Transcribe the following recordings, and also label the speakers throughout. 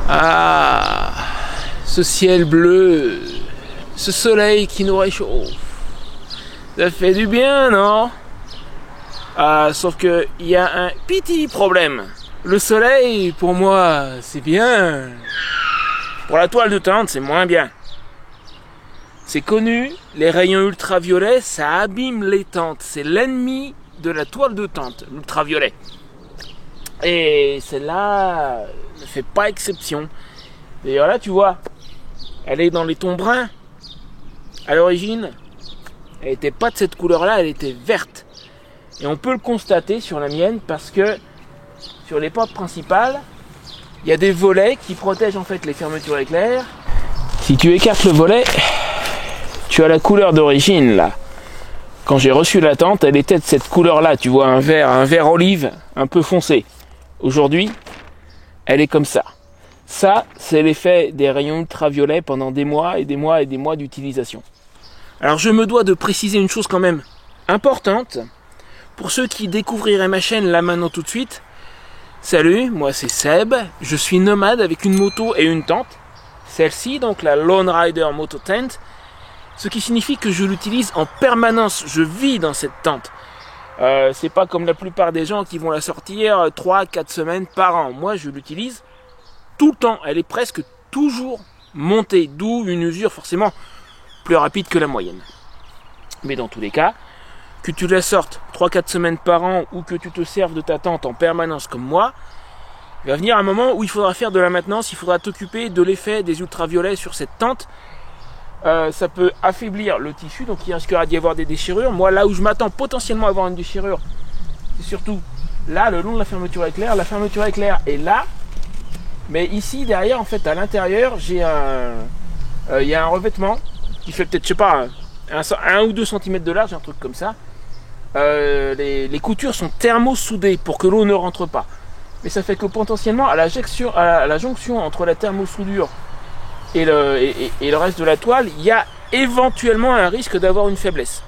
Speaker 1: Ah, ce ciel bleu, ce soleil qui nous réchauffe, ça fait du bien, non? Ah, sauf que il y a un petit problème. Le soleil, pour moi, c'est bien. Pour la toile de tente, c'est moins bien. C'est connu, les rayons ultraviolets, ça abîme les tentes. C'est l'ennemi de la toile de tente, l'ultraviolet. Et celle-là ne fait pas exception. D'ailleurs là, tu vois, elle est dans les tons bruns. À l'origine, elle n'était pas de cette couleur-là, elle était verte. Et on peut le constater sur la mienne parce que sur les portes principales, il y a des volets qui protègent en fait les fermetures éclairs. Si tu écartes le volet, tu as la couleur d'origine là. Quand j'ai reçu la tente, elle était de cette couleur-là, tu vois, un vert olive, un peu foncé. Aujourd'hui, elle est comme ça. Ça, c'est l'effet des rayons ultraviolets pendant des mois et des mois et des mois d'utilisation. Alors je me dois de préciser une chose quand même importante. Pour ceux qui découvriraient ma chaîne là maintenant tout de suite, salut, moi c'est Seb, je suis nomade avec une moto et une tente. Celle-ci, donc la Lone Rider Moto Tent, ce qui signifie que je l'utilise en permanence, je vis dans cette tente. C'est pas comme la plupart des gens qui vont la sortir 3-4 semaines par an. Moi je l'utilise tout le temps, elle est presque toujours montée, d'où une usure forcément plus rapide que la moyenne. Mais dans tous les cas, que tu la sortes 3-4 semaines par an ou que tu te serves de ta tente en permanence comme moi, il va venir un moment où il faudra faire de la maintenance, il faudra t'occuper de l'effet des ultraviolets sur cette tente. Ça peut affaiblir le tissu, donc il risquera d'y avoir des déchirures. Moi, là où je m'attends potentiellement à avoir une déchirure, c'est surtout là, le long de la fermeture éclair. La fermeture éclair est là, mais ici, derrière, en fait, à l'intérieur, il y a un revêtement qui fait peut-être, je sais pas, 1 ou 2 cm de large, un truc comme ça. Les coutures sont thermosoudées pour que l'eau ne rentre pas. Mais ça fait que potentiellement, à la jonction entre la thermosoudure et le reste de la toile, il y a éventuellement un risque d'avoir une faiblesse.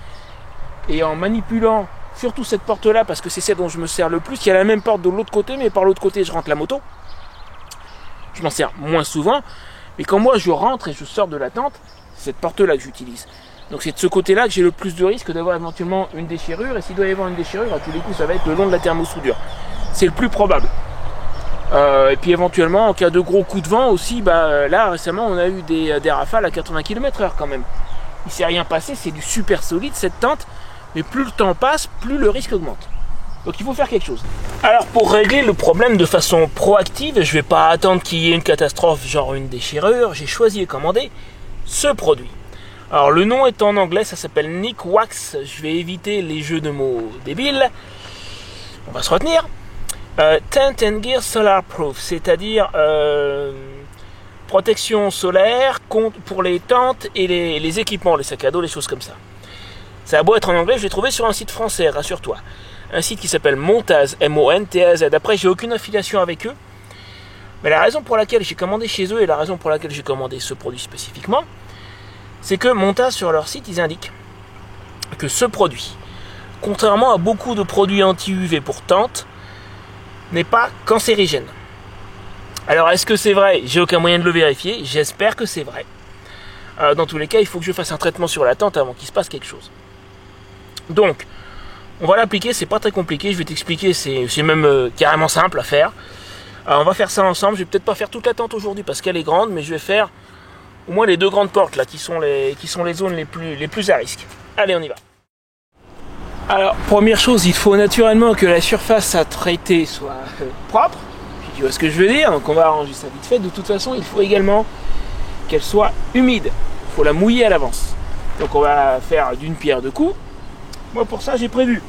Speaker 1: Et en manipulant surtout cette porte-là, parce que c'est celle dont je me sers le plus, il y a la même porte de l'autre côté, mais par l'autre côté, je rentre la moto. Je m'en sers moins souvent, mais quand moi je rentre et je sors de la tente, c'est cette porte-là que j'utilise. Donc c'est de ce côté-là que j'ai le plus de risque d'avoir éventuellement une déchirure, et s'il doit y avoir une déchirure, à tous les coups, ça va être le long de la thermosoudure. C'est le plus probable. Et puis éventuellement, en cas de gros coups de vent aussi, là récemment, on a eu des rafales à 80 km/h quand même. Il ne s'est rien passé, c'est du super solide cette tente, mais plus le temps passe, plus le risque augmente. Donc il faut faire quelque chose. Alors pour régler le problème de façon proactive, je ne vais pas attendre qu'il y ait une catastrophe, genre une déchirure, j'ai choisi et commandé ce produit. Alors le nom est en anglais, ça s'appelle Nikwax, je vais éviter les jeux de mots débiles. On va se retenir. Tent and Gear Solar Proof, c'est-à-dire protection solaire pour les tentes et les équipements, les sacs à dos, les choses comme ça. Ça a beau être en anglais, je l'ai trouvé sur un site français, rassure-toi. Un site qui s'appelle Montaz, M-O-N-T-A-Z. Après, j'ai aucune affiliation avec eux. Mais la raison pour laquelle j'ai commandé chez eux et la raison pour laquelle j'ai commandé ce produit spécifiquement, c'est que Montaz, sur leur site, ils indiquent que ce produit, contrairement à beaucoup de produits anti-UV pour tente, n'est pas cancérigène. Alors, est-ce que c'est vrai? J'ai aucun moyen de le vérifier. J'espère que c'est vrai. Dans tous les cas, il faut que je fasse un traitement sur la tente avant qu'il se passe quelque chose. Donc, on va l'appliquer, c'est pas très compliqué, je vais t'expliquer, c'est même carrément simple à faire. On va faire ça ensemble, je vais peut-être pas faire toute la tente aujourd'hui parce qu'elle est grande, mais je vais faire au moins les 2 grandes portes là, qui sont les zones les plus à risque. Allez, on y va. Alors, première chose, il faut naturellement que la surface à traiter soit propre, tu vois ce que je veux dire, donc on va arranger ça vite fait. De toute façon, il faut également qu'elle soit humide, il faut la mouiller à l'avance. Donc on va faire d'une pierre deux coups. Moi pour ça j'ai prévu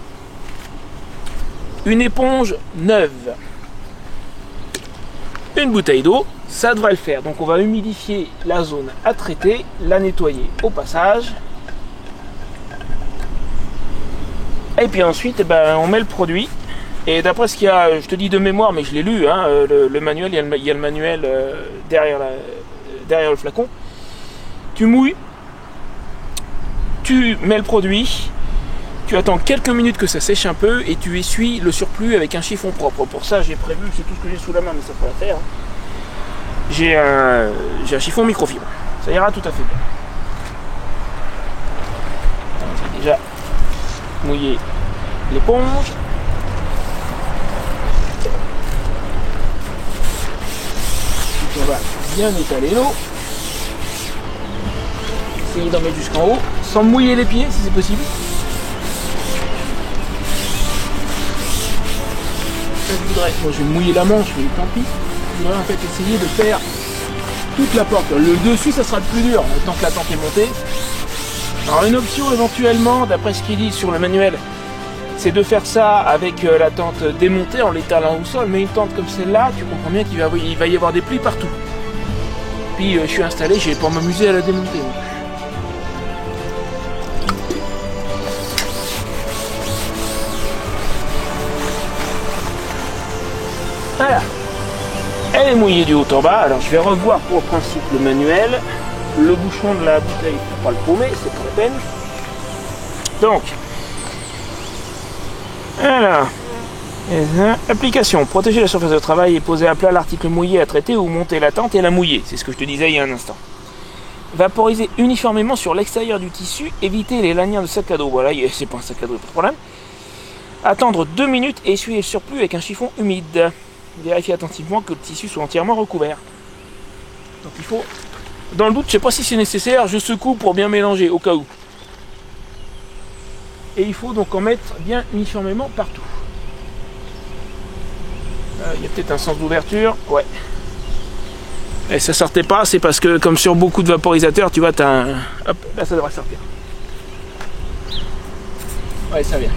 Speaker 1: une éponge neuve, une bouteille d'eau, ça devrait le faire. Donc on va humidifier la zone à traiter, la nettoyer au passage. Et puis ensuite on met le produit. Et d'après ce qu'il y a, je te dis de mémoire mais je l'ai lu, hein, le manuel, il y a le manuel derrière le flacon. Tu mouilles, tu mets le produit. Tu attends quelques minutes que ça sèche un peu et tu essuies le surplus avec un chiffon propre. Pour ça, j'ai prévu, c'est tout ce que j'ai sous la main, mais ça peut la faire. j'ai un chiffon microfibre. Ça ira tout à fait bien. J'ai déjà mouillé l'éponge. On va bien étaler l'eau. Essayer d'en mettre jusqu'en haut, sans mouiller les pieds si c'est possible. Moi je vais mouiller la manche, mais tant pis. Je voudrais en fait essayer de faire toute la porte. Le dessus ça sera le plus dur, tant que la tente est montée. Alors une option éventuellement, d'après ce qu'il dit sur le manuel, c'est de faire ça avec la tente démontée en l'étalant au sol. Mais une tente comme celle-là, tu comprends bien qu'il va y avoir des plis partout. Puis je suis installé, je vais pas m'amuser à la démonter. Donc. Voilà, elle est mouillée du haut en bas. Alors je vais revoir pour le principe le manuel. Le bouchon de la bouteille, faut pas le paumer, c'est pas la peine. Donc, voilà. Application, protéger la surface de travail et poser à plat l'article mouillé à traiter ou monter la tente et la mouiller. C'est ce que je te disais il y a un instant. Vaporiser uniformément sur l'extérieur du tissu, éviter les lanières de sac à dos. Voilà, c'est pas un sac à dos, pas de problème. Attendre 2 minutes et essuyer le surplus avec un chiffon humide. Vérifier attentivement que le tissu soit entièrement recouvert. Donc il faut, dans le doute, je sais pas si c'est nécessaire, je secoue pour bien mélanger au cas où. Et il faut donc en mettre bien uniformément partout. Il y a peut-être un sens d'ouverture, ouais. Et ça sortait pas, c'est parce que comme sur beaucoup de vaporisateurs, tu vois, t'as un... Hop, là ça devrait sortir. Ouais, ça vient.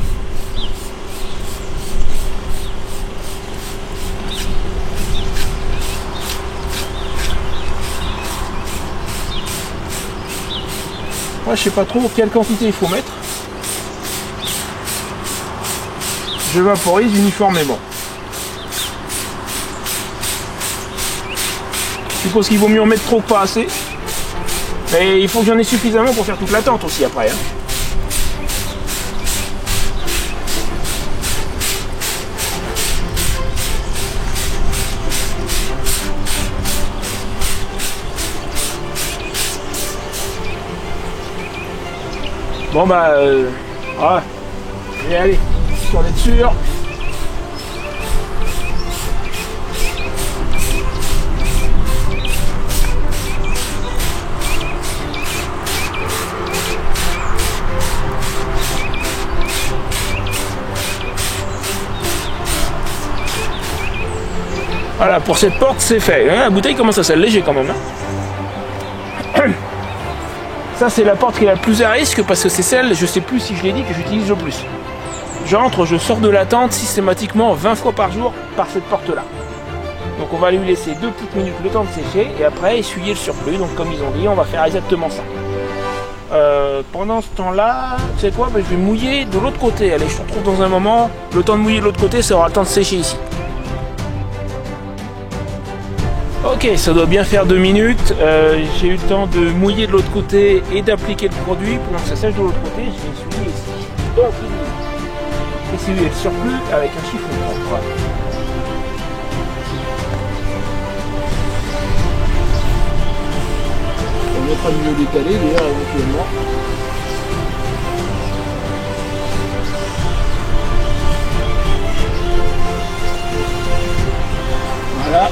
Speaker 1: Moi, je sais pas trop quelle quantité il faut mettre. Je vaporise uniformément. Je suppose qu'il vaut mieux en mettre trop que pas assez. Mais il faut que j'en ai suffisamment pour faire toute la tente aussi après. Hein. Bon bah voilà. Je vais aller, histoire d'être sûr. Voilà, pour cette porte c'est fait. Hein, la bouteille commence à s'alléger quand même. Hein. Ça c'est la porte qui est la plus à risque parce que c'est celle, je sais plus si je l'ai dit, que j'utilise le plus. J'entre, je sors de la tente systématiquement 20 fois par jour par cette porte là. Donc on va lui laisser 2 petites minutes le temps de sécher et après essuyer le surplus. Donc comme ils ont dit, on va faire exactement ça. Pendant ce temps là, tu sais quoi, je vais mouiller de l'autre côté. Allez, je te retrouve dans un moment. Le temps de mouiller de l'autre côté, ça aura le temps de sécher ici. Ok, ça doit bien faire 2 minutes. J'ai eu le temps de mouiller de l'autre côté et d'appliquer le produit. Pendant que ça sèche de l'autre côté, je vais essuyer ici. Donc, essuyer le surplus avec un chiffon propre. On mettra mieux d'étaler d'ailleurs éventuellement. Voilà.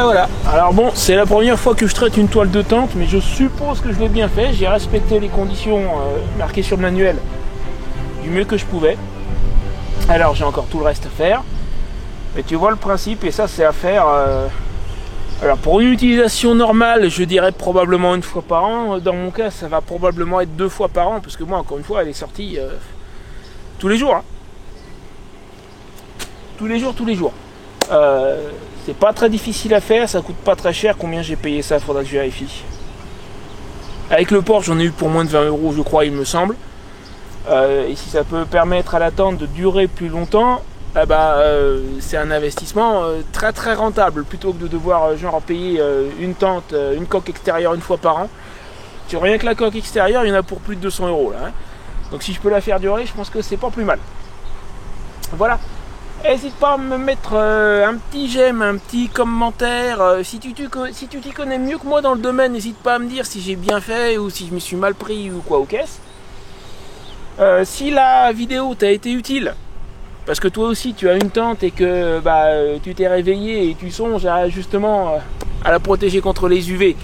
Speaker 1: Voilà. Alors bon, c'est la première fois que je traite une toile de tente, mais je suppose que je l'ai bien fait. J'ai respecté les conditions marquées sur le manuel du mieux que je pouvais. Alors j'ai encore tout le reste à faire. Mais tu vois le principe, et ça c'est à faire... Alors pour une utilisation normale, je dirais probablement 1 fois par an. Dans mon cas, ça va probablement être 2 fois par an, parce que moi, encore une fois, elle est sortie tous les jours. Hein. Tous les jours. C'est pas très difficile à faire, ça coûte pas très cher. Combien j'ai payé ça, faudra que je vérifie. Avec le port, j'en ai eu pour moins de 20 €, je crois, il me semble. Et si ça peut permettre à la tente de durer plus longtemps, c'est un investissement très très rentable, plutôt que de devoir genre payer une tente, une coque extérieure une fois par an. Rien que la coque extérieure, il y en a pour plus de 200 € là. Hein. Donc si je peux la faire durer, je pense que c'est pas plus mal. Voilà. N'hésite pas à me mettre un petit j'aime, un petit commentaire. Si tu t'y connais mieux que moi dans le domaine, n'hésite pas à me dire si j'ai bien fait ou si je me suis mal pris ou quoi au caisse. Si la vidéo t'a été utile, parce que toi aussi tu as une tente et que tu t'es réveillé et tu songes justement à la protéger contre les UV,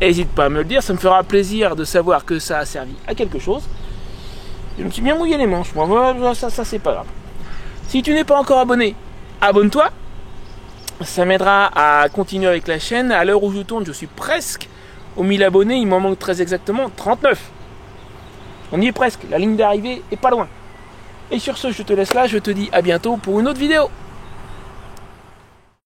Speaker 1: n'hésite pas à me le dire, ça me fera plaisir de savoir que ça a servi à quelque chose. Je me suis bien mouillé les manches, moi, ça c'est pas grave. Si tu n'es pas encore abonné, abonne-toi. Ça m'aidera à continuer avec la chaîne. À l'heure où je tourne, je suis presque aux 1000 abonnés, il m'en manque très exactement 39. On y est presque, la ligne d'arrivée est pas loin. Et sur ce, je te laisse là, je te dis à bientôt pour une autre vidéo.